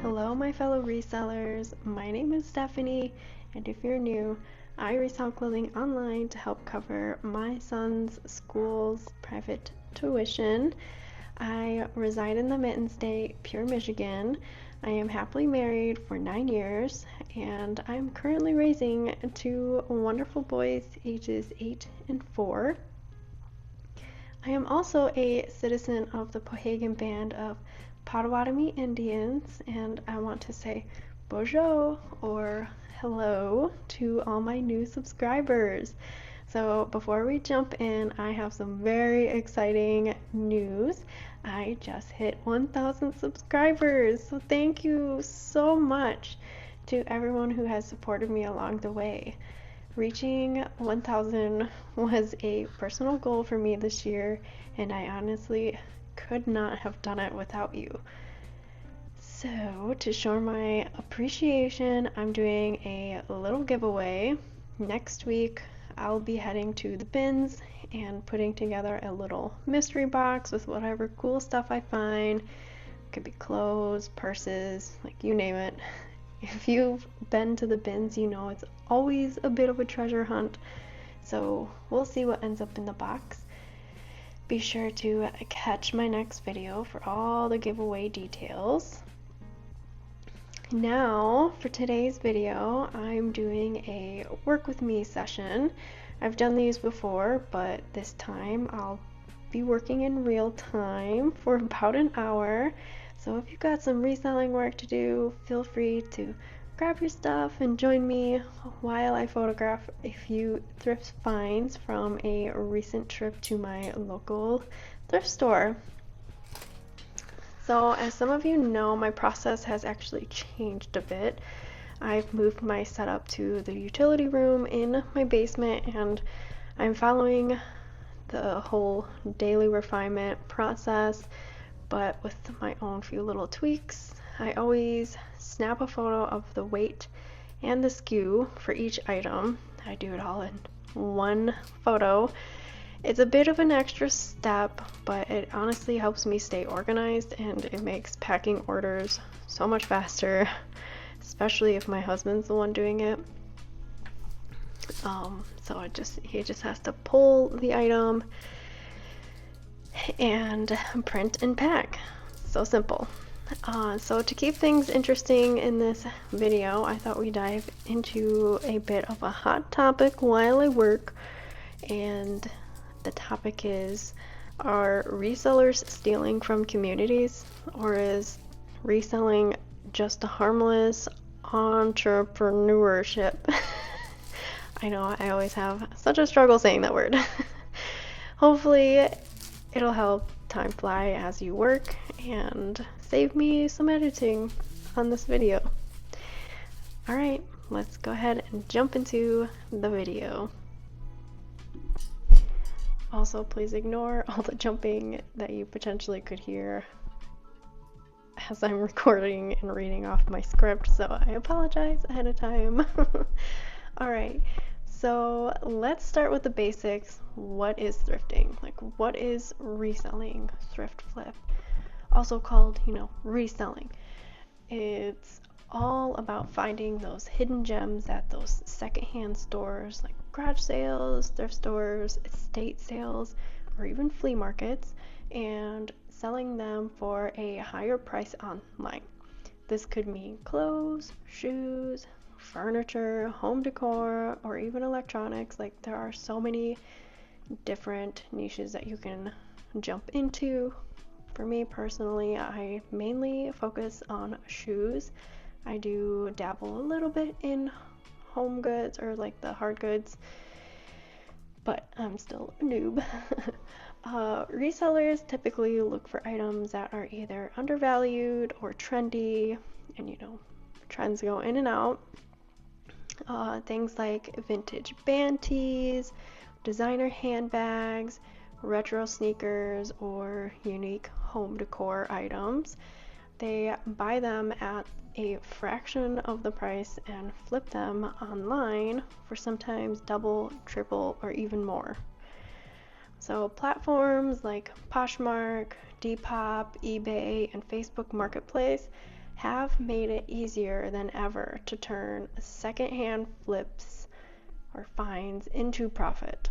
Hello, my fellow resellers. My name is Stephanie, and if you're new, I resell clothing online to help cover my son's school's private tuition. I reside in the Mitten State, Pure, Michigan. I am happily married for 9 years, and I'm currently raising two wonderful boys, ages 8 and 4. I am also a citizen of the Pohegan Band of Potawatomi Indians, and I want to say bonjour or hello to all my new subscribers. So before we jump in, I have some very exciting news. I just hit 1,000 subscribers, so thank you so much to everyone who has supported me along the way. Reaching 1,000 was a personal goal for me this year, and I honestly could not have done it without you. So, to show my appreciation, I'm doing a little giveaway. Next week, I'll be heading to the bins and putting together a little mystery box with whatever cool stuff I find. It could be clothes, purses, like you name it. If you've been to the bins, you know it's always a bit of a treasure hunt. So we'll see what ends up in the box. Be sure to catch my next video for all the giveaway details. Now, for today's video, I'm doing a work with me session. I've done these before, but this time I'll be working in real time for about an hour. So if you've got some reselling work to do, feel free to grab your stuff and join me while I photograph a few thrift finds from a recent trip to my local thrift store. So as some of you know, my process has actually changed a bit. I've moved my setup to the utility room in my basement, and I'm following the whole daily refinement process, but with my own few little tweaks. I always snap a photo of the weight and the SKU for each item. I do it all in one photo. It's a bit of an extra step, but it honestly helps me stay organized, and it makes packing orders so much faster, especially if my husband's the one doing it. So he just has to pull the item and print and pack. So simple. So to keep things interesting in this video, I thought we'd dive into a bit of a hot topic while I work, and the topic is, are resellers stealing from communities, or is reselling just a harmless entrepreneurship? I know I always have such a struggle saying that word. Hopefully it'll help time fly as you work and save me some editing on this video. Alright, let's go ahead and jump into the video. Also, please ignore all the jumping that you potentially could hear as I'm recording and reading off my script, so I apologize ahead of time. Alright, so let's start with the basics. What is thrifting? Like, what is reselling, thrift flip? Also called, reselling. It's all about finding those hidden gems at those secondhand stores like garage sales, thrift stores, estate sales, or even flea markets, and selling them for a higher price online. This could mean clothes, shoes, furniture, home decor, or even electronics. Like, there are so many different niches that you can jump into. For me personally, I mainly focus on shoes. I do dabble a little bit in home goods, or like the hard goods, but I'm still a noob. Resellers typically look for items that are either undervalued or trendy, and trends go in and out. Things like vintage band tees, designer handbags, retro sneakers, or unique home decor items. They buy them at a fraction of the price and flip them online for sometimes double, triple, or even more. So platforms like Poshmark, Depop, eBay, and Facebook Marketplace have made it easier than ever to turn secondhand flips or finds into profit.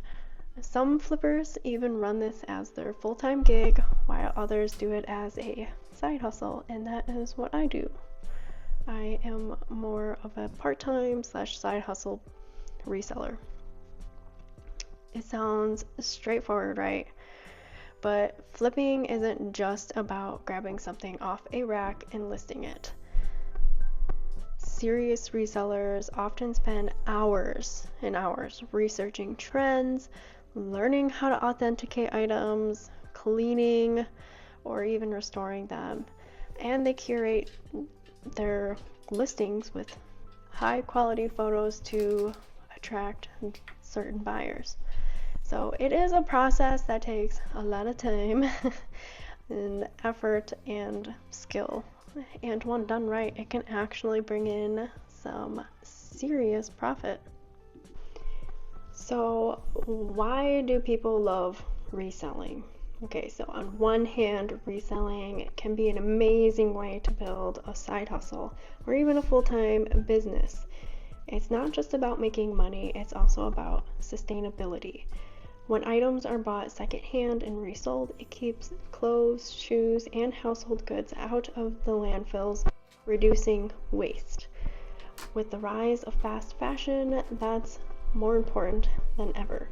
Some flippers even run this as their full-time gig, while others do it as a side hustle, and that is what I do. I am more of a part-time / side hustle reseller. It sounds straightforward, right? But flipping isn't just about grabbing something off a rack and listing it. Serious resellers often spend hours and hours researching trends, learning how to authenticate items, cleaning, or even restoring them. And they curate their listings with high quality photos to attract certain buyers. So it is a process that takes a lot of time and effort and skill. And when done right, it can actually bring in some serious profit. So why do people love reselling? Okay, so on one hand, reselling can be an amazing way to build a side hustle or even a full-time business. It's not just about making money, it's also about sustainability. When items are bought secondhand and resold, it keeps clothes, shoes, and household goods out of the landfills, reducing waste. With the rise of fast fashion, that's more important than ever.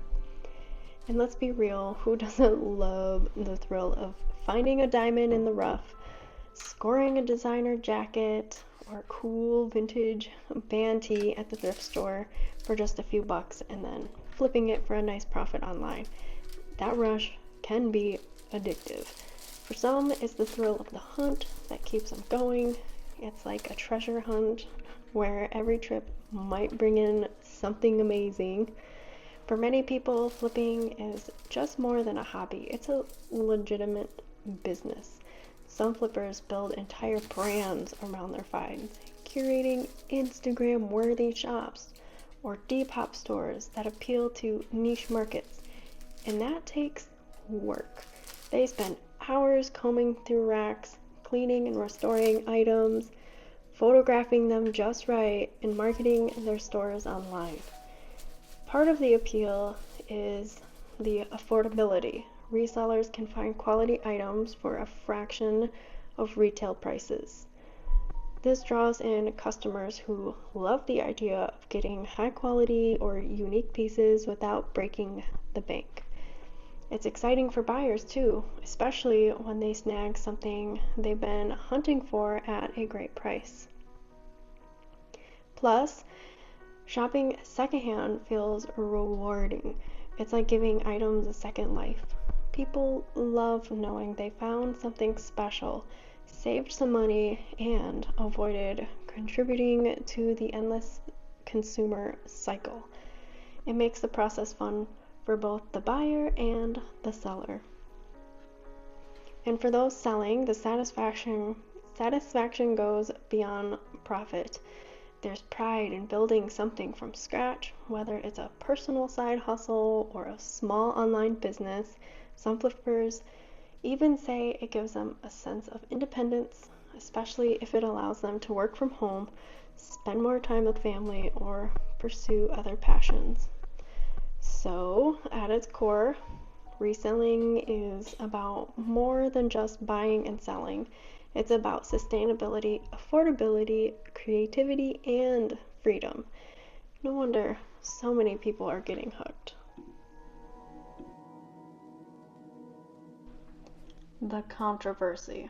And let's be real, who doesn't love the thrill of finding a diamond in the rough, scoring a designer jacket, or a cool vintage band tee at the thrift store for just a few bucks and then flipping it for a nice profit online? That rush can be addictive. For some, it's the thrill of the hunt that keeps them going. It's like a treasure hunt where every trip might bring in something amazing. For many people, flipping is just more than a hobby. It's a legitimate business. Some flippers build entire brands around their finds, curating Instagram-worthy shops or Depop stores that appeal to niche markets. And that takes work. They spend hours combing through racks, cleaning and restoring items, photographing them just right, and marketing their stores online. Part of the appeal is the affordability. Resellers can find quality items for a fraction of retail prices. This draws in customers who love the idea of getting high quality or unique pieces without breaking the bank. It's exciting for buyers too, especially when they snag something they've been hunting for at a great price. Plus, shopping secondhand feels rewarding. It's like giving items a second life. People love knowing they found something special, saved some money, and avoided contributing to the endless consumer cycle. It makes the process fun for both the buyer and the seller. And for those selling, the satisfaction goes beyond profit. There's pride in building something from scratch, whether it's a personal side hustle or a small online business. Some flippers even say it gives them a sense of independence, especially if it allows them to work from home, spend more time with family, or pursue other passions. So, at its core, reselling is about more than just buying and selling. It's about sustainability, affordability, creativity, and freedom. No wonder so many people are getting hooked. The controversy.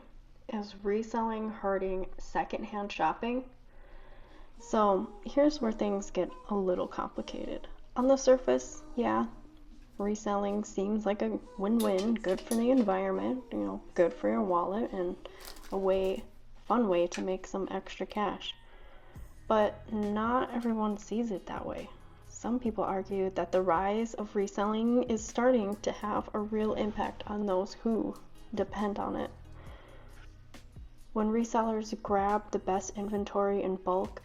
Is reselling hurting secondhand shopping? So here's where things get a little complicated. On the surface, yeah, reselling seems like a win-win, good for the environment, good for your wallet, and a fun way to make some extra cash. But not everyone sees it that way. Some people argue that the rise of reselling is starting to have a real impact on those who depend on it. When resellers grab the best inventory in bulk,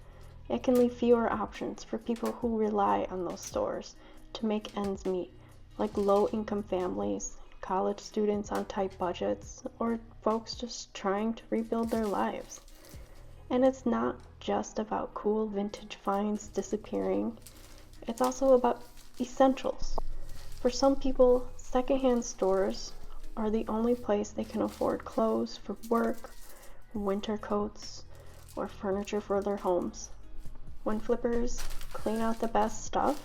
it can leave fewer options for people who rely on those stores to make ends meet, like low-income families, college students on tight budgets, or folks just trying to rebuild their lives. And it's not just about cool vintage finds disappearing. It's also about essentials. For some people, secondhand stores are the only place they can afford clothes for work, winter coats, or furniture for their homes. When flippers clean out the best stuff,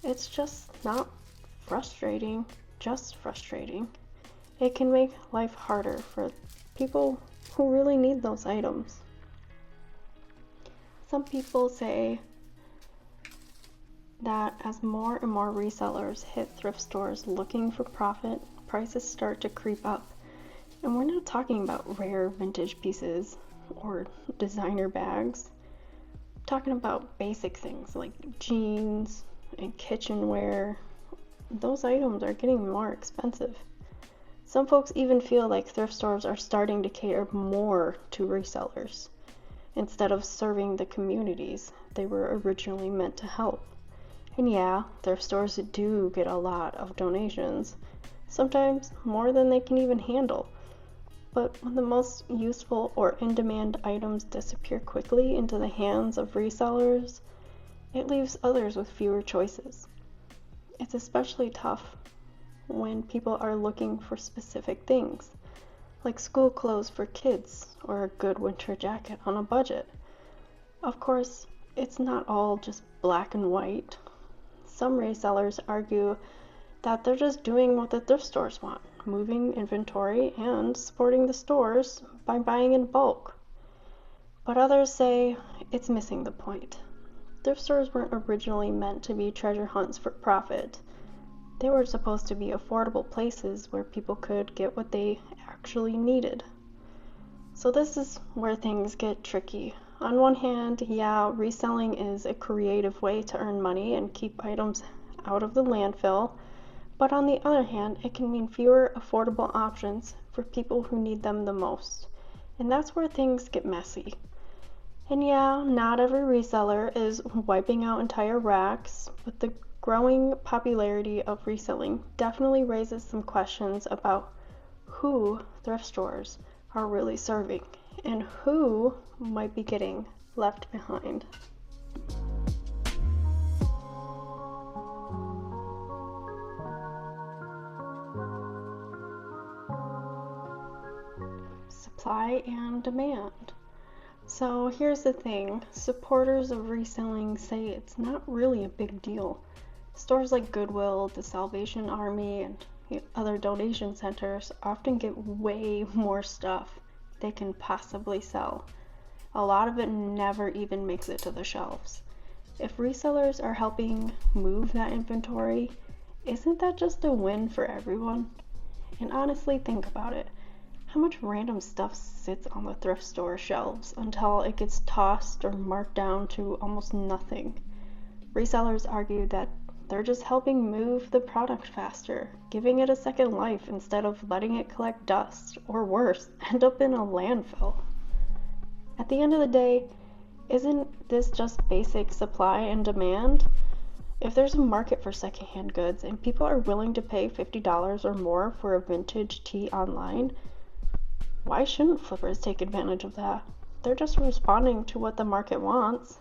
it's just not frustrating, just frustrating. It can make life harder for people who really need those items. Some people say that as more and more resellers hit thrift stores looking for profit, prices start to creep up. And we're not talking about rare vintage pieces or designer bags. I'm talking about basic things like jeans and kitchenware. Those items are getting more expensive. Some folks even feel like thrift stores are starting to cater more to resellers instead of serving the communities they were originally meant to help. And yeah, thrift stores do get a lot of donations, sometimes more than they can even handle. But when the most useful or in-demand items disappear quickly into the hands of resellers, it leaves others with fewer choices. It's especially tough when people are looking for specific things, like school clothes for kids or a good winter jacket on a budget. Of course, it's not all just black and white. Some resellers argue that they're just doing what the thrift stores want, moving inventory and supporting the stores by buying in bulk. But others say it's missing the point. Thrift stores weren't originally meant to be treasure hunts for profit. They were supposed to be affordable places where people could get what they actually needed. So this is where things get tricky. On one hand, yeah, reselling is a creative way to earn money and keep items out of the landfill. But on the other hand, it can mean fewer affordable options for people who need them the most. And that's where things get messy. And yeah, not every reseller is wiping out entire racks, but the growing popularity of reselling definitely raises some questions about who thrift stores are really serving and who might be getting left behind. Supply and demand. So here's the thing, supporters of reselling say it's not really a big deal. Stores like Goodwill, the Salvation Army, and other donation centers often get way more stuff they can possibly sell. A lot of it never even makes it to the shelves. If resellers are helping move that inventory, isn't that just a win for everyone? And honestly, think about it. How much random stuff sits on the thrift store shelves until it gets tossed or marked down to almost nothing? Resellers argue that they're just helping move the product faster, giving it a second life instead of letting it collect dust, or worse, end up in a landfill. At the end of the day, isn't this just basic supply and demand? If there's a market for secondhand goods and people are willing to pay $50 or more for a vintage tee online, why shouldn't flippers take advantage of that? They're just responding to what the market wants.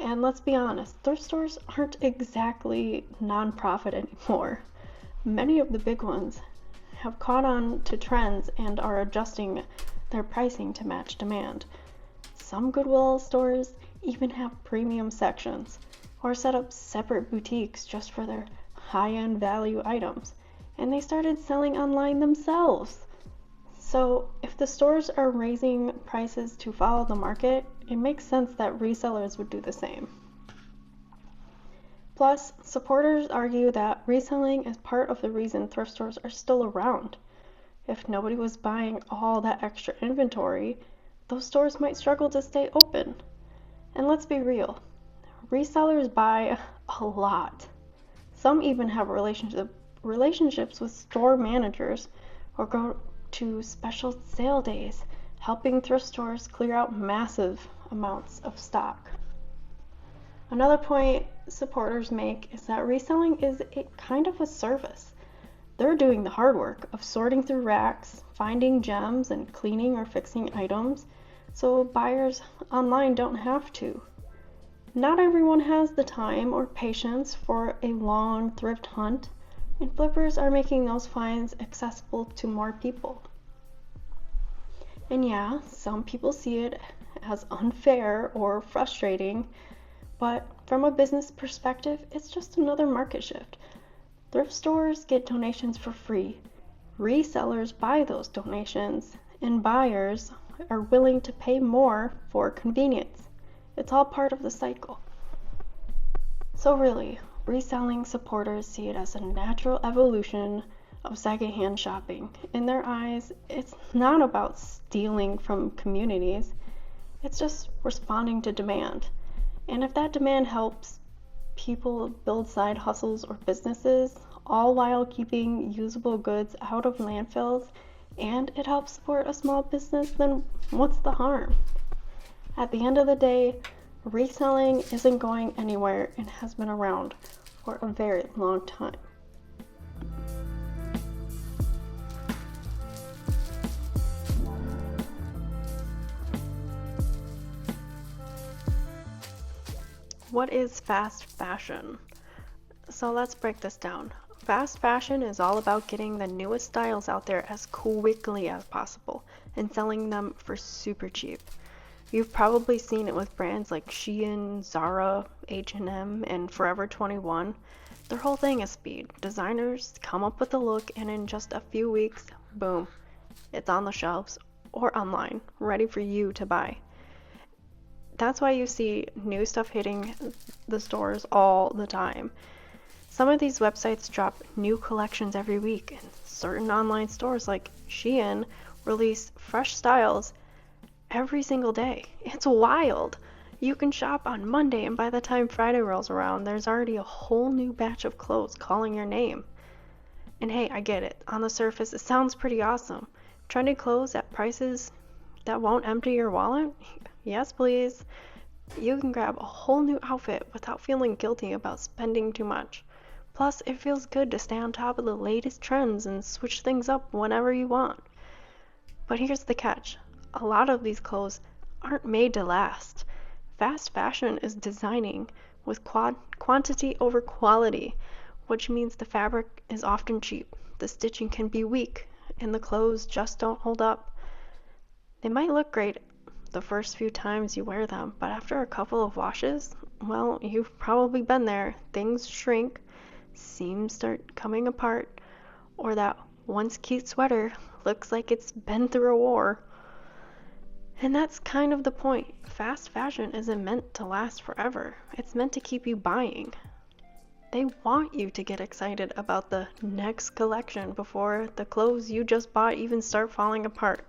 And let's be honest, thrift stores aren't exactly non-profit anymore. Many of the big ones have caught on to trends and are adjusting their pricing to match demand. Some Goodwill stores even have premium sections or set up separate boutiques just for their high-end value items, and they started selling online themselves. So if the stores are raising prices to follow the market, it makes sense that resellers would do the same. Plus, supporters argue that reselling is part of the reason thrift stores are still around. If nobody was buying all that extra inventory, those stores might struggle to stay open. And let's be real, resellers buy a lot. Some even have relationships with store managers or go to special sale days, helping thrift stores clear out massive amounts of stock. Another point supporters make is that reselling is a kind of a service. They're doing the hard work of sorting through racks, finding gems, and cleaning or fixing items so buyers online don't have to. Not everyone has the time or patience for a long thrift hunt, and flippers are making those finds accessible to more people. And yeah, some people see it as unfair or frustrating, but from a business perspective, it's just another market shift. Thrift stores get donations for free, resellers buy those donations, and buyers are willing to pay more for convenience. It's all part of the cycle. So really, reselling supporters see it as a natural evolution of secondhand shopping. In their eyes, it's not about stealing from communities, it's just responding to demand. And if that demand helps people build side hustles or businesses, all while keeping usable goods out of landfills, and it helps support a small business, then what's the harm? At the end of the day, reselling isn't going anywhere and has been around for a very long time. What is fast fashion? So let's break this down. Fast fashion is all about getting the newest styles out there as quickly as possible and selling them for super cheap. You've probably seen it with brands like Shein, Zara, H&M, and Forever 21. Their whole thing is speed. Designers come up with a look and in just a few weeks, boom, it's on the shelves or online, ready for you to buy. That's why you see new stuff hitting the stores all the time. Some of these websites drop new collections every week, and certain online stores like Shein release fresh styles every single day. It's wild. You can shop on Monday, and by the time Friday rolls around, there's already a whole new batch of clothes calling your name. And hey, I get it. On the surface, it sounds pretty awesome. Trendy clothes at prices that won't empty your wallet? Yes, please. You can grab a whole new outfit without feeling guilty about spending too much. Plus, it feels good to stay on top of the latest trends and switch things up whenever you want. But here's the catch. A lot of these clothes aren't made to last. Fast fashion is designing with quantity over quality, which means the fabric is often cheap, the stitching can be weak, and the clothes just don't hold up. They might look great the first few times you wear them, but after a couple of washes, well, you've probably been there. Things shrink, seams start coming apart, or that once cute sweater looks like it's been through a war. And that's kind of the point. Fast fashion isn't meant to last forever. It's meant to keep you buying. They want you to get excited about the next collection before the clothes you just bought even start falling apart.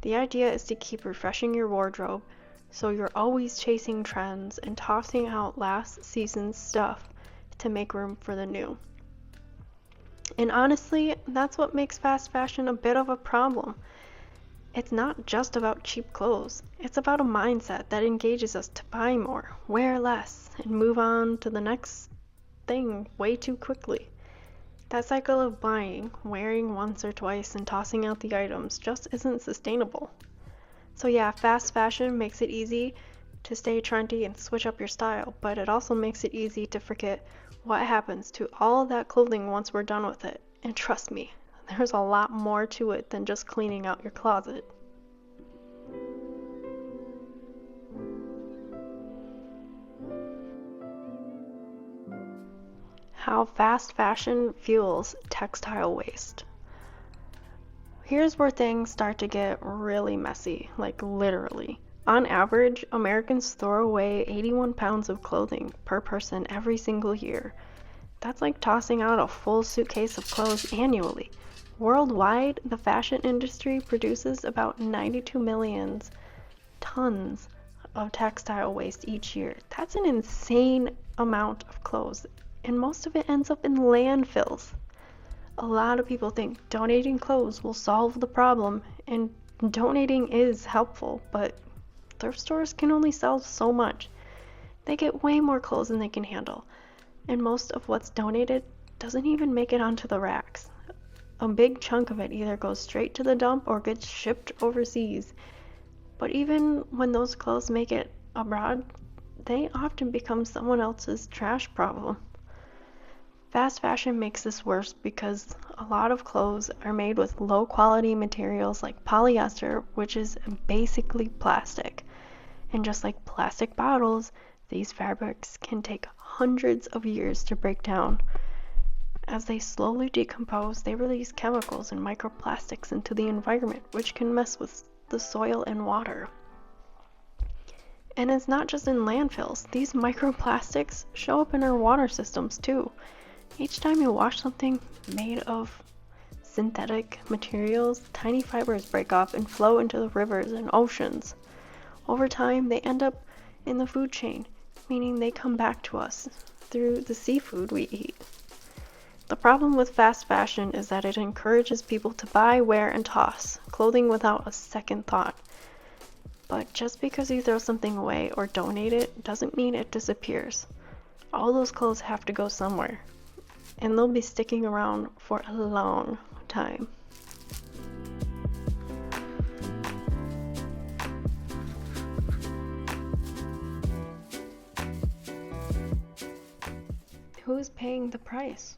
The idea is to keep refreshing your wardrobe so you're always chasing trends and tossing out last season's stuff to make room for the new. And honestly, that's what makes fast fashion a bit of a problem. It's not just about cheap clothes. It's about a mindset that engages us to buy more, wear less, and move on to the next thing way too quickly. That cycle of buying, wearing once or twice, and tossing out the items just isn't sustainable. So yeah, fast fashion makes it easy to stay trendy and switch up your style, but it also makes it easy to forget what happens to all that clothing once we're done with it. And trust me, there's a lot more to it than just cleaning out your closet. How fast fashion fuels textile waste. Here's where things start to get really messy, like literally. On average, Americans throw away 81 pounds of clothing per person every single year. That's like tossing out a full suitcase of clothes annually. Worldwide, the fashion industry produces about 92 million tons of textile waste each year. That's an insane amount of clothes, and most of it ends up in landfills. A lot of people think donating clothes will solve the problem, and donating is helpful, but thrift stores can only sell so much. They get way more clothes than they can handle, and most of what's donated doesn't even make it onto the racks. A big chunk of it either goes straight to the dump or gets shipped overseas. But even when those clothes make it abroad, they often become someone else's trash problem. Fast fashion makes this worse because a lot of clothes are made with low quality materials like polyester, which is basically plastic. And just like plastic bottles, these fabrics can take hundreds of years to break down. As they slowly decompose, they release chemicals and microplastics into the environment, which can mess with the soil and water. And it's not just in landfills. These microplastics show up in our water systems too. Each time you wash something made of synthetic materials, tiny fibers break off and flow into the rivers and oceans. Over time, they end up in the food chain, meaning they come back to us through the seafood we eat. The problem with fast fashion is that it encourages people to buy, wear, and toss clothing without a second thought. But just because you throw something away or donate it doesn't mean it disappears. All those clothes have to go somewhere, and they'll be sticking around for a long time. Who's paying the price?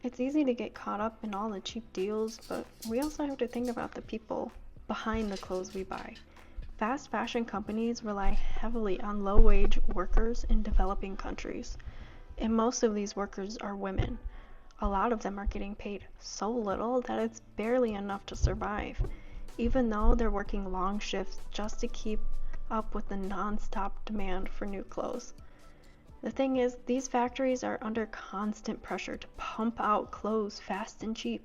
It's easy to get caught up in all the cheap deals, but we also have to think about the people behind the clothes we buy. Fast fashion companies rely heavily on low-wage workers in developing countries, and most of these workers are women. A lot of them are getting paid so little that it's barely enough to survive, even though they're working long shifts just to keep up with the non-stop demand for new clothes. The thing is, these factories are under constant pressure to pump out clothes fast and cheap.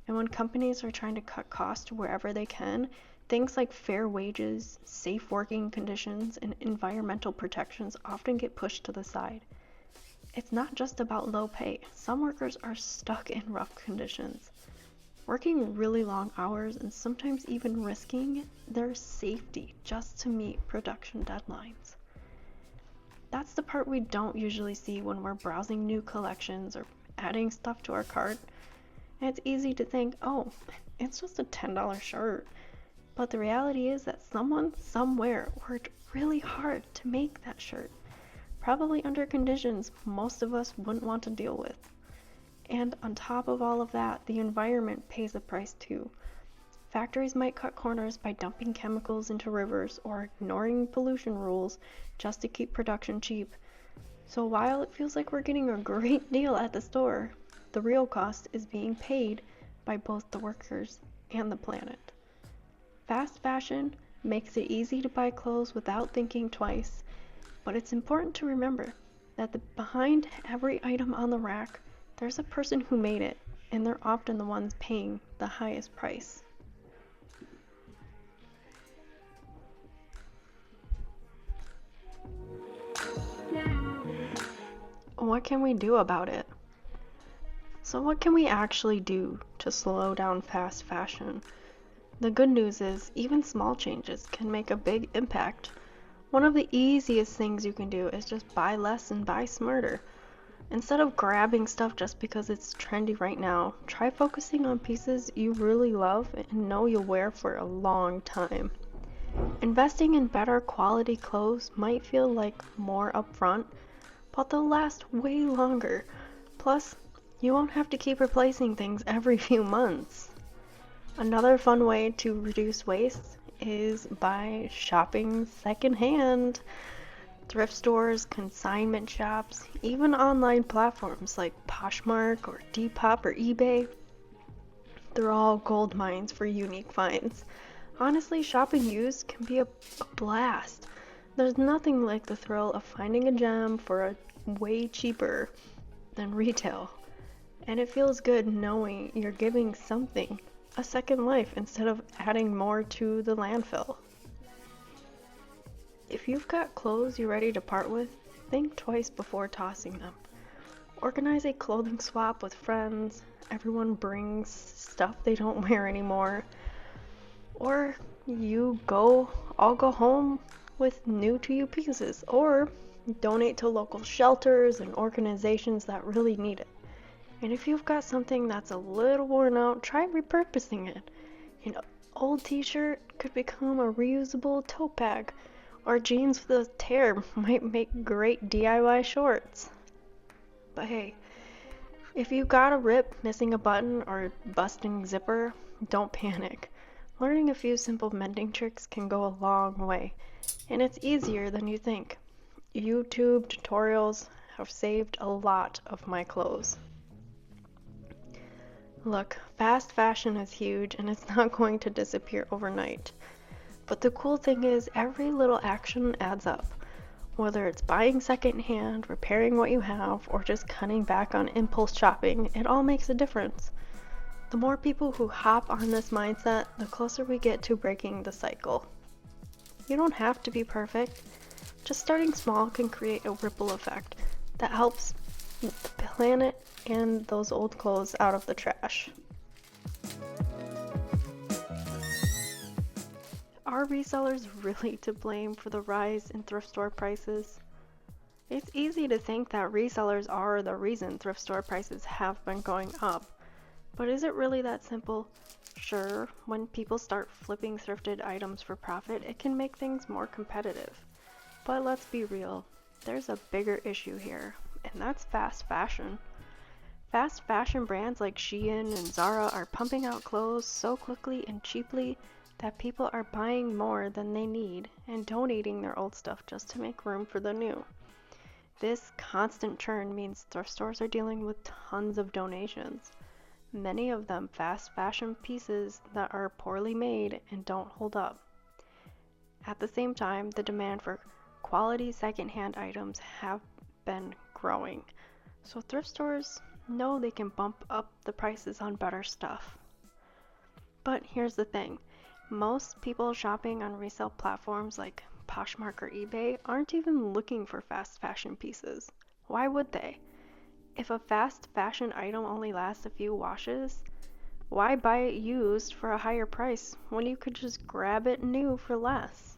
And when companies are trying to cut costs wherever they can, things like fair wages, safe working conditions, and environmental protections often get pushed to the side. It's not just about low pay. Some workers are stuck in rough conditions, working really long hours and sometimes even risking their safety just to meet production deadlines. That's the part we don't usually see when we're browsing new collections or adding stuff to our cart. And it's easy to think, oh, it's just a $10 shirt. But the reality is that someone somewhere worked really hard to make that shirt, probably under conditions most of us wouldn't want to deal with. And on top of all of that, the environment pays a price too. Factories might cut corners by dumping chemicals into rivers or ignoring pollution rules just to keep production cheap. So while it feels like we're getting a great deal at the store, the real cost is being paid by both the workers and the planet. Fast fashion makes it easy to buy clothes without thinking twice, but it's important to remember that behind every item on the rack, there's a person who made it, and they're often the ones paying the highest price. What can we do about it? So what can we actually do to slow down fast fashion? The good news is even small changes can make a big impact. One of the easiest things you can do is just buy less and buy smarter. Instead of grabbing stuff just because it's trendy right now, try focusing on pieces you really love and know you'll wear for a long time. Investing in better quality clothes might feel like more upfront, but they'll last way longer. Plus, you won't have to keep replacing things every few months. Another fun way to reduce waste is by shopping secondhand. Thrift stores, consignment shops, even online platforms like Poshmark or Depop or eBay, they're all gold mines for unique finds. Honestly, shopping used can be a blast. There's nothing like the thrill of finding a gem for a way cheaper than retail. And it feels good knowing you're giving something a second life instead of adding more to the landfill. If you've got clothes you're ready to part with, think twice before tossing them. Organize a clothing swap with friends. Everyone brings stuff they don't wear anymore. Or you all go home with new to you pieces. Or donate to local shelters and organizations that really need it. And if you've got something that's a little worn out, try repurposing it. And old t-shirt could become a reusable tote bag, or jeans with a tear might make great DIY shorts. But hey, if you got a rip, missing a button, or busting zipper, don't panic. Learning a few simple mending tricks can go a long way, and it's easier than you think. YouTube tutorials have saved a lot of my clothes. Look, fast fashion is huge and it's not going to disappear overnight. But the cool thing is every little action adds up. Whether it's buying secondhand, repairing what you have, or just cutting back on impulse shopping, it all makes a difference. The more people who hop on this mindset, the closer we get to breaking the cycle. You don't have to be perfect. Just starting small can create a ripple effect that helps the planet and those old clothes out of the trash. Are resellers really to blame for the rise in thrift store prices? It's easy to think that resellers are the reason thrift store prices have been going up. But is it really that simple? Sure, when people start flipping thrifted items for profit, it can make things more competitive. But let's be real, there's a bigger issue here, and that's fast fashion. Fast fashion brands like Shein and Zara are pumping out clothes so quickly and cheaply that people are buying more than they need and donating their old stuff just to make room for the new. This constant churn means thrift stores are dealing with tons of donations. Many of them fast fashion pieces that are poorly made and don't hold up. At the same time, the demand for quality secondhand items have been growing. So thrift stores know they can bump up the prices on better stuff. But here's the thing. Most people shopping on resale platforms like Poshmark or eBay aren't even looking for fast fashion pieces. Why would they? If a fast fashion item only lasts a few washes, why buy it used for a higher price when you could just grab it new for less?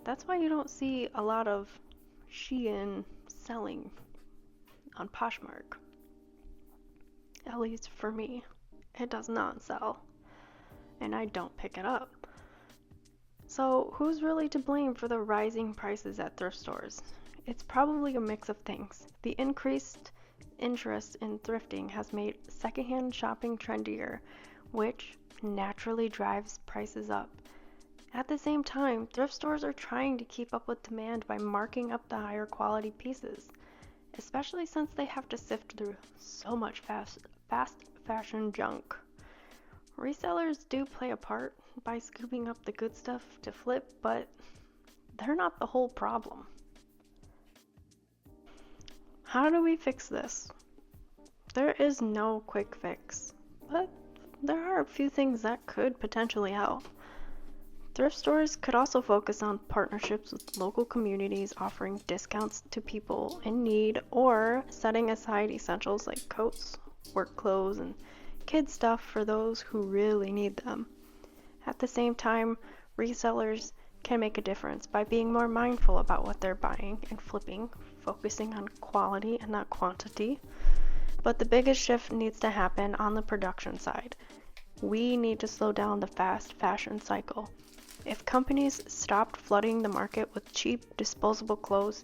That's why you don't see a lot of Shein selling on Poshmark. At least for me, it does not sell, and I don't pick it up. So who's really to blame for the rising prices at thrift stores? It's probably a mix of things. The increased interest in thrifting has made secondhand shopping trendier, which naturally drives prices up. At the same time, thrift stores are trying to keep up with demand by marking up the higher quality pieces, especially since they have to sift through so much fast fashion junk. Resellers do play a part by scooping up the good stuff to flip, but they're not the whole problem. How do we fix this? There is no quick fix, but there are a few things that could potentially help. Thrift stores could also focus on partnerships with local communities, offering discounts to people in need, or setting aside essentials like coats, work clothes, and kids stuff for those who really need them. At the same time, resellers can make a difference by being more mindful about what they're buying and flipping, focusing on quality and not quantity. But the biggest shift needs to happen on the production side. We need to slow down the fast fashion cycle. If companies stopped flooding the market with cheap, disposable clothes,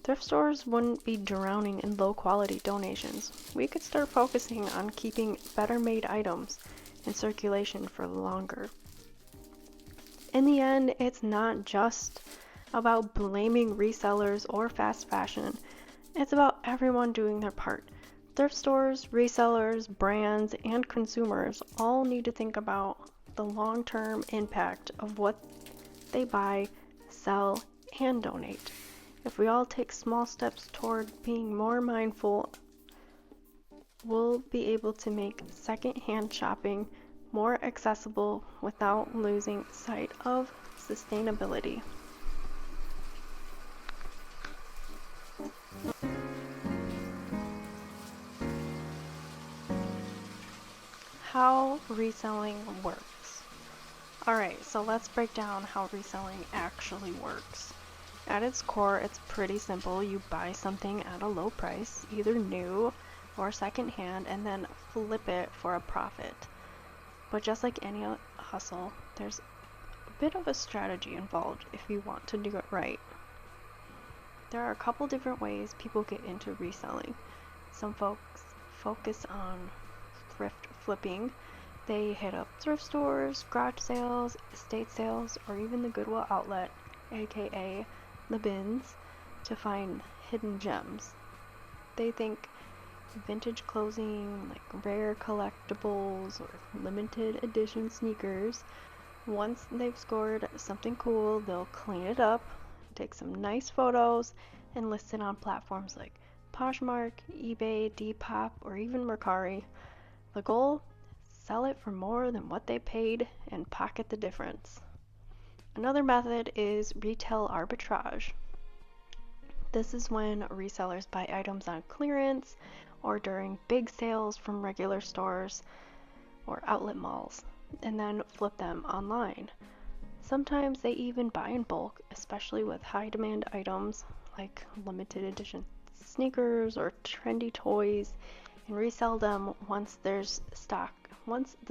thrift stores wouldn't be drowning in low-quality donations. We could start focusing on keeping better-made items in circulation for longer. In the end, it's not just about blaming resellers or fast fashion. It's about everyone doing their part. Thrift stores, resellers, brands, and consumers all need to think about the long-term impact of what they buy, sell, and donate. If we all take small steps toward being more mindful, we'll be able to make second-hand shopping more accessible without losing sight of sustainability. How reselling works. Alright, so let's break down how reselling actually works. At its core, it's pretty simple. You buy something at a low price, either new or secondhand, and then flip it for a profit. But just like any hustle, There's a bit of a strategy involved if you want to do it right. There are a couple different ways people get into reselling. Some folks focus on thrift flipping. They hit up thrift stores, garage sales, estate sales, or even the Goodwill outlet, aka the bins, to find hidden gems. They think vintage clothing, like rare collectibles or limited edition sneakers. Once they've scored something cool, they'll clean it up, take some nice photos, and list it on platforms like Poshmark, eBay, Depop, or even Mercari. The goal? Sell it for more than what they paid and pocket the difference. Another method is retail arbitrage. This is when resellers buy items on clearance or during big sales from regular stores or outlet malls, and then flip them online. Sometimes they even buy in bulk, especially with high demand items like limited edition sneakers or trendy toys, and resell them once the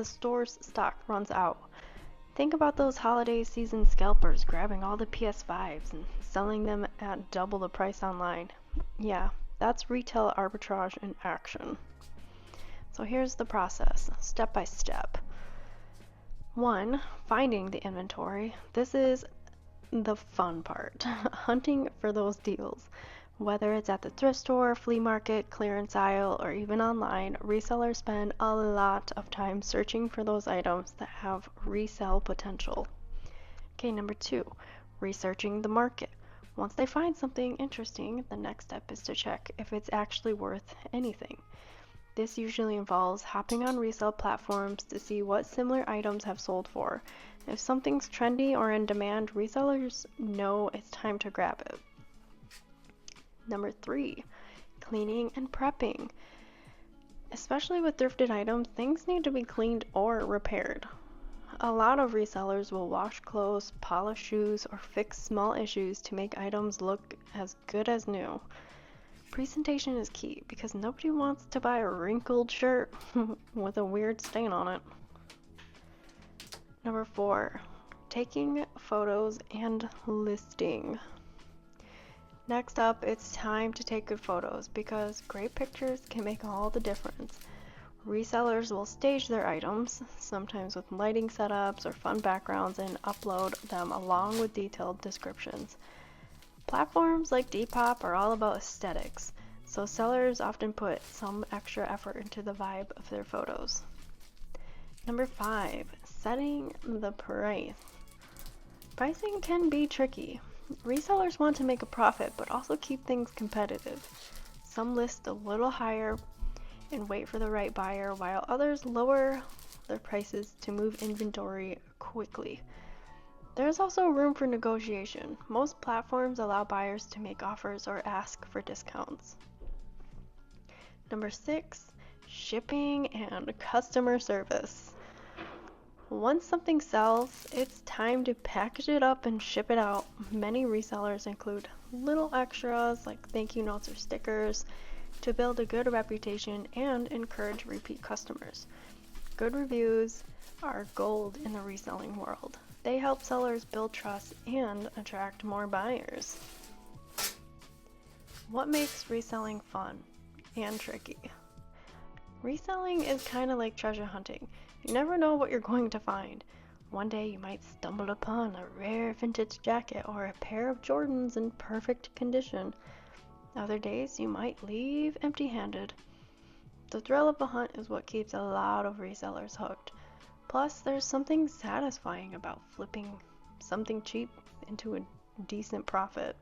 store's stock runs out. Think about those holiday season scalpers grabbing all the PS5s and selling them at double the price online. Yeah, that's retail arbitrage in action. So here's the process, step by step. 1. Finding the inventory. This is the fun part, hunting for those deals. Whether it's at the thrift store, flea market, clearance aisle, or even online, resellers spend a lot of time searching for those items that have resell potential. Okay, number 2, researching the market. Once they find something interesting, the next step is to check if it's actually worth anything. This usually involves hopping on resale platforms to see what similar items have sold for. If something's trendy or in demand, resellers know it's time to grab it. Number 3, cleaning and prepping. Especially with thrifted items, things need to be cleaned or repaired. A lot of resellers will wash clothes, polish shoes, or fix small issues to make items look as good as new. Presentation is key because nobody wants to buy a wrinkled shirt with a weird stain on it. Number 4, taking photos and listing. Next up, it's time to take good photos because great pictures can make all the difference. Resellers will stage their items, sometimes with lighting setups or fun backgrounds, and upload them along with detailed descriptions. Platforms like Depop are all about aesthetics, so sellers often put some extra effort into the vibe of their photos. Number 5, setting the price. Pricing can be tricky. Resellers want to make a profit, but also keep things competitive. Some list a little higher and wait for the right buyer, while others lower their prices to move inventory quickly. There's also room for negotiation. Most platforms allow buyers to make offers or ask for discounts. Number 6, shipping and customer service. Once something sells, it's time to package it up and ship it out. Many resellers include little extras like thank you notes or stickers to build a good reputation and encourage repeat customers. Good reviews are gold in the reselling world. They help sellers build trust and attract more buyers. What makes reselling fun and tricky? Reselling is kind of like treasure hunting. You never know what you're going to find. One day you might stumble upon a rare vintage jacket or a pair of Jordans in perfect condition. Other days you might leave empty-handed. The thrill of the hunt is what keeps a lot of resellers hooked. Plus, there's something satisfying about flipping something cheap into a decent profit.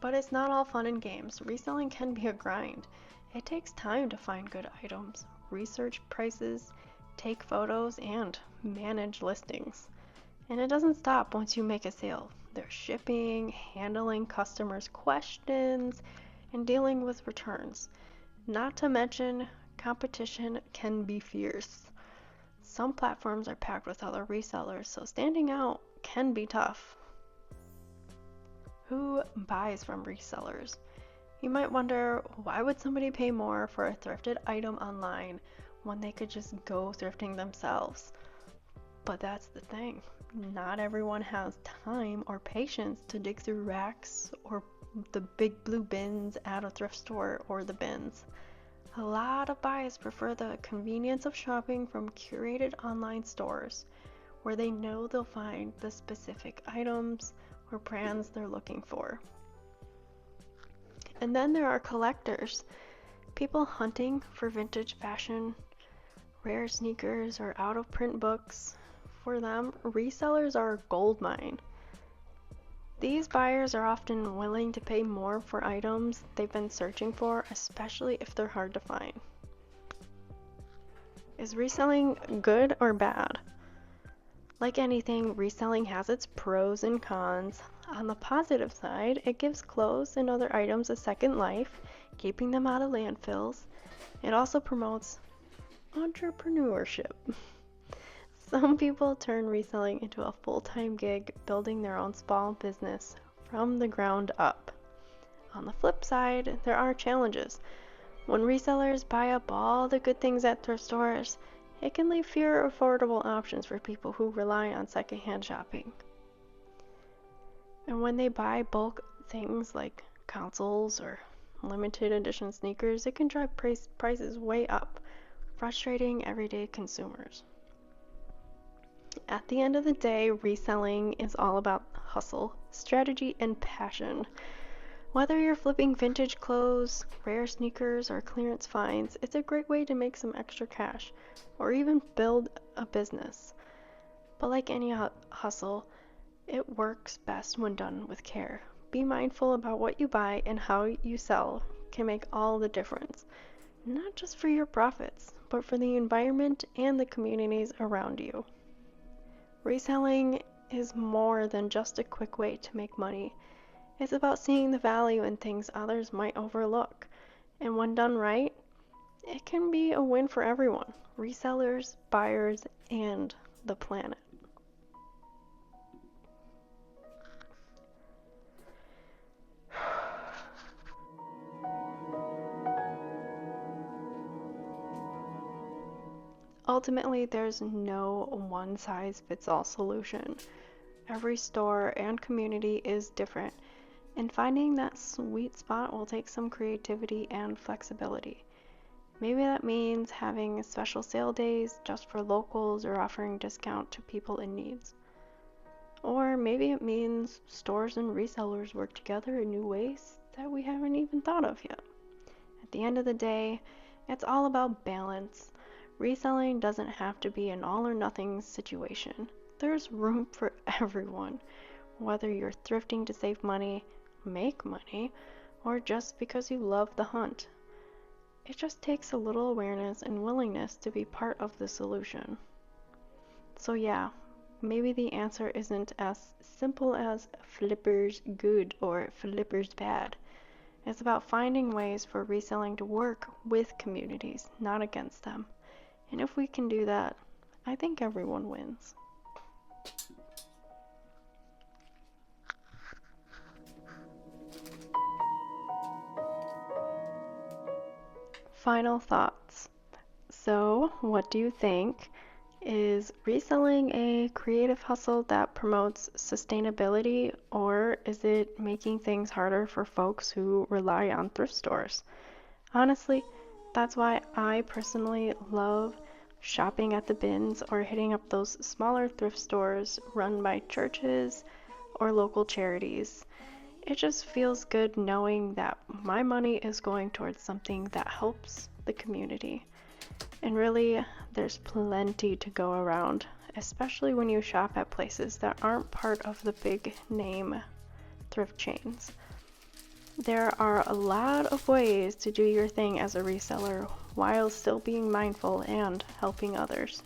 But it's not all fun and games. Reselling can be a grind. It takes time to find good items, research prices, take photos, and manage listings. And it doesn't stop once you make a sale. There's shipping, handling customers' questions, and dealing with returns. Not to mention, competition can be fierce. Some platforms are packed with other resellers, so standing out can be tough. Who buys from resellers? You might wonder, why would somebody pay more for a thrifted item online when they could just go thrifting themselves? But that's the thing. Not everyone has time or patience to dig through racks or the big blue bins at a thrift store or the bins. A lot of buyers prefer the convenience of shopping from curated online stores where they know they'll find the specific items or brands they're looking for. And then there are collectors, people hunting for vintage fashion, rare sneakers, or out-of-print books. For them, resellers are a goldmine. These buyers are often willing to pay more for items they've been searching for, especially if they're hard to find. Is reselling good or bad? Like anything, reselling has its pros and cons. On the positive side, it gives clothes and other items a second life, keeping them out of landfills. It also promotes entrepreneurship. Some people turn reselling into a full-time gig, building their own small business from the ground up. On the flip side, there are challenges. When resellers buy up all the good things at thrift stores, it can leave fewer affordable options for people who rely on secondhand shopping. And when they buy bulk things like consoles or limited edition sneakers, it can drive prices way up, frustrating everyday consumers. At the end of the day, reselling is all about hustle, strategy, and passion. Whether you're flipping vintage clothes, rare sneakers, or clearance finds, it's a great way to make some extra cash, or even build a business. But like any hustle, it works best when done with care. Be mindful about what you buy and how you sell can make all the difference, not just for your profits, but for the environment and the communities around you. Reselling is more than just a quick way to make money. It's about seeing the value in things others might overlook. And when done right, it can be a win for everyone, resellers, buyers, and the planet. Ultimately, there's no one-size-fits-all solution. Every store and community is different, and finding that sweet spot will take some creativity and flexibility. Maybe that means having special sale days just for locals or offering discount to people in need. Or maybe it means stores and resellers work together in new ways that we haven't even thought of yet. At the end of the day, it's all about balance. Reselling doesn't have to be an all or nothing situation. There's room for everyone, whether you're thrifting to save money, make money, or just because you love the hunt. It just takes a little awareness and willingness to be part of the solution. So yeah, maybe the answer isn't as simple as flippers good or flippers bad. It's about finding ways for reselling to work with communities, not against them. And if we can do that, I think everyone wins. Final thoughts. So, what do you think? Is reselling a creative hustle that promotes sustainability, or is it making things harder for folks who rely on thrift stores? Honestly, that's why I personally love shopping at the bins or hitting up those smaller thrift stores run by churches or local charities. It just feels good knowing that my money is going towards something that helps the community. And really, there's plenty to go around, especially when you shop at places that aren't part of the big name thrift chains. There are a lot of ways to do your thing as a reseller while still being mindful and helping others.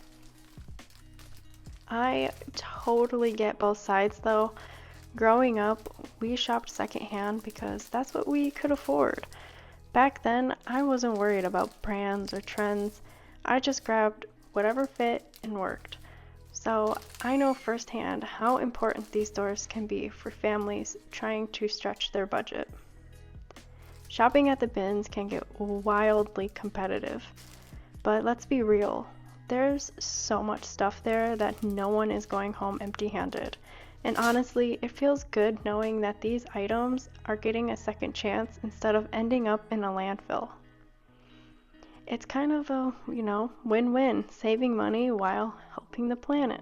I totally get both sides though. Growing up, we shopped secondhand because that's what we could afford. Back then, I wasn't worried about brands or trends. I just grabbed whatever fit and worked. So I know firsthand how important these stores can be for families trying to stretch their budget. Shopping at the bins can get wildly competitive, but let's be real. There's so much stuff there that no one is going home empty-handed. And honestly, it feels good knowing that these items are getting a second chance instead of ending up in a landfill. It's kind of a, win-win, saving money while helping the planet.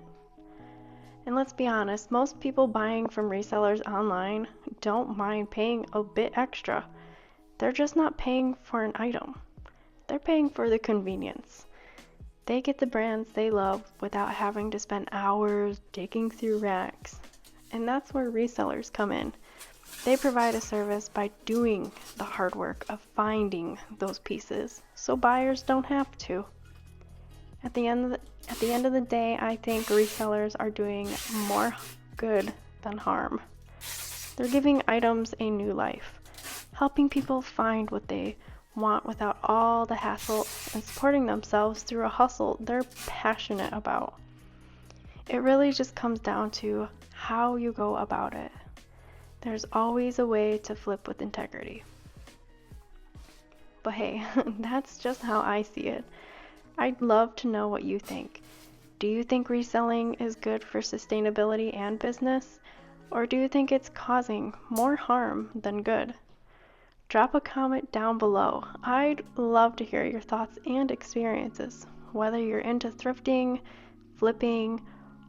And let's be honest, most people buying from resellers online don't mind paying a bit extra. They're just not paying for an item. They're paying for the convenience. They get the brands they love without having to spend hours digging through racks. And that's where resellers come in. They provide a service by doing the hard work of finding those pieces, so buyers don't have to. At the end of the day, I think resellers are doing more good than harm. They're giving items a new life, helping people find what they want without all the hassle, and supporting themselves through a hustle they're passionate about. It really just comes down to how you go about it. There's always a way to flip with integrity. But hey, that's just how I see it. I'd love to know what you think. Do you think reselling is good for sustainability and business? Or do you think it's causing more harm than good? Drop a comment down below. I'd love to hear your thoughts and experiences, whether you're into thrifting, flipping,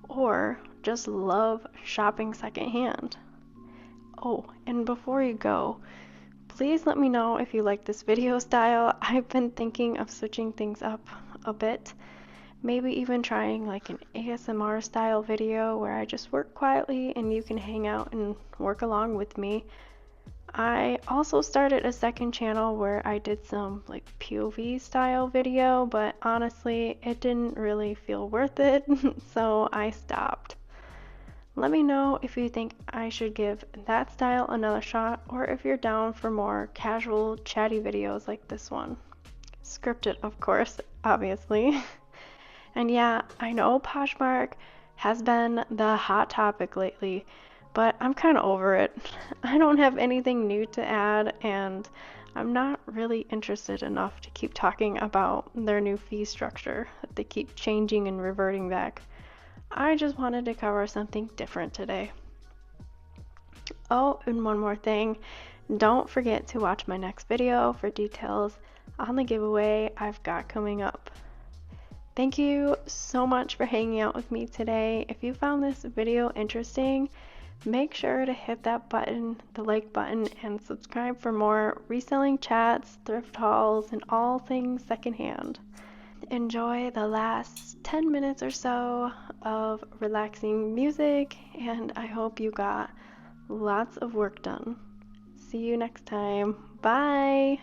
or just love shopping secondhand. Oh, and before you go, please let me know if you like this video style. I've been thinking of switching things up a bit. Maybe even trying like an ASMR style video where I just work quietly and you can hang out and work along with me. I also started a second channel where I did some like POV style video, but honestly, it didn't really feel worth it, so I stopped. Let me know if you think I should give that style another shot, or if you're down for more casual, chatty videos like this one. Scripted, of course, obviously. And yeah, I know Poshmark has been the hot topic lately, but I'm kind of over it. I don't have anything new to add, and I'm not really interested enough to keep talking about their new fee structure that they keep changing and reverting back. I just wanted to cover something different today. Oh, and one more thing. Don't forget to watch my next video for details on the giveaway I've got coming up. Thank you so much for hanging out with me today. If you found this video interesting, make sure to hit that button, the like button, and subscribe for more reselling chats, thrift hauls, and all things secondhand. Enjoy the last 10 minutes or so of relaxing music, and I hope you got lots of work done. See you next time. Bye!